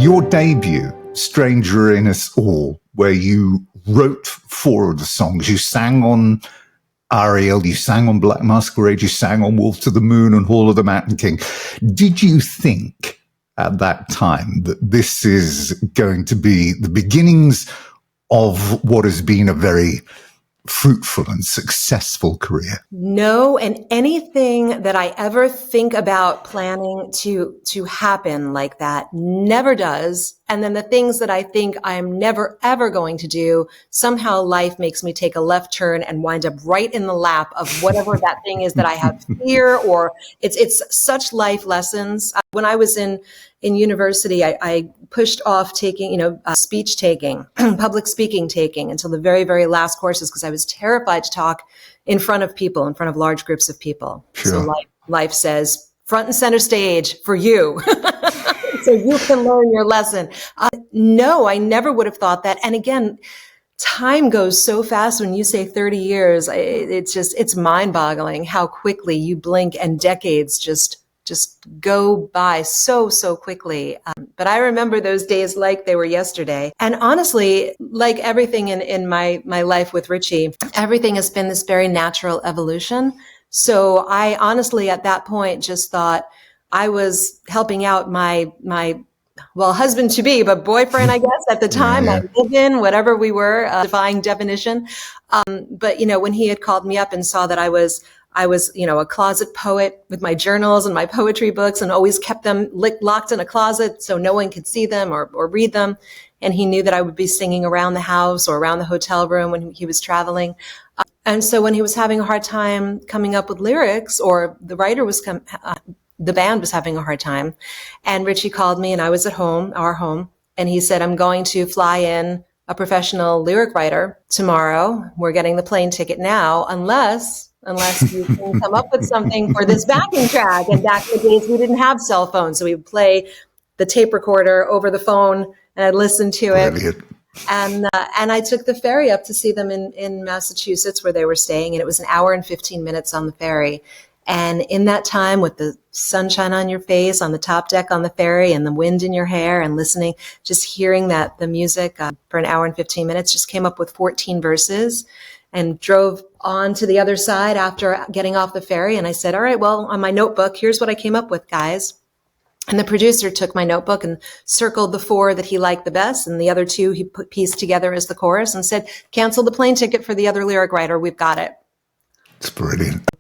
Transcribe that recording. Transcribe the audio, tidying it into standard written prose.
Your debut, Stranger in Us All, where you wrote 4 of the songs, you sang on Ariel, you sang on Black Masquerade, you sang on Wolf to the Moon and Hall of the Mountain King. Did you think at that time that this is going to be the beginnings of what has been a very fruitful and successful career? No, and anything that I ever think about planning to happen like that never does. And then the things that I think I'm never, ever going to do, somehow life makes me take a left turn and wind up right in the lap of whatever that thing is that I have fear, or it's such life lessons. When I was in university, I pushed off taking, speech taking, public speaking taking until the very, very last courses, because I was terrified to talk in front of people, in front of large groups of people. Sure. So life says front and center stage for you. So you can learn your lesson. No, I never would have thought that. And again, time goes so fast. When you say 30 years, it's mind boggling how quickly you blink and decades just go by so quickly. But I remember those days like they were yesterday. And honestly, like everything in my life with Richie, everything has been this very natural evolution. So I honestly, at that point, just thought I was helping out my husband to be, but boyfriend, I guess, at the time, Yeah. my live-in, whatever we were, defying definition. But when he had called me up and saw that I was, a closet poet with my journals and my poetry books, and always kept them locked in a closet so no one could see them or read them. And he knew that I would be singing around the house or around the hotel room when he was traveling. And so when he was having a hard time coming up with lyrics, or the writer was the band was having a hard time, and Richie called me, and I was at home, our home, and he said, "I'm going to fly in a professional lyric writer tomorrow. We're getting the plane ticket now, unless you can come up with something for this backing track." And back in the days, we didn't have cell phones, so we would play the tape recorder over the phone, and I'd listen to it. Brilliant. And I took the ferry up to see them in Massachusetts, where they were staying, and it was an hour and 15 minutes on the ferry. And in that time, with the sunshine on your face, on the top deck on the ferry, and the wind in your hair, and listening, just hearing the music for an hour and 15 minutes, just came up with 14 verses and drove on to the other side after getting off the ferry. And I said, "All right, well, on my notebook, here's what I came up with, guys." And the producer took my notebook and circled the 4 that he liked the best, and the other 2 he pieced together as the chorus, and said, "Cancel the plane ticket for the other lyric writer. We've got it." It's brilliant.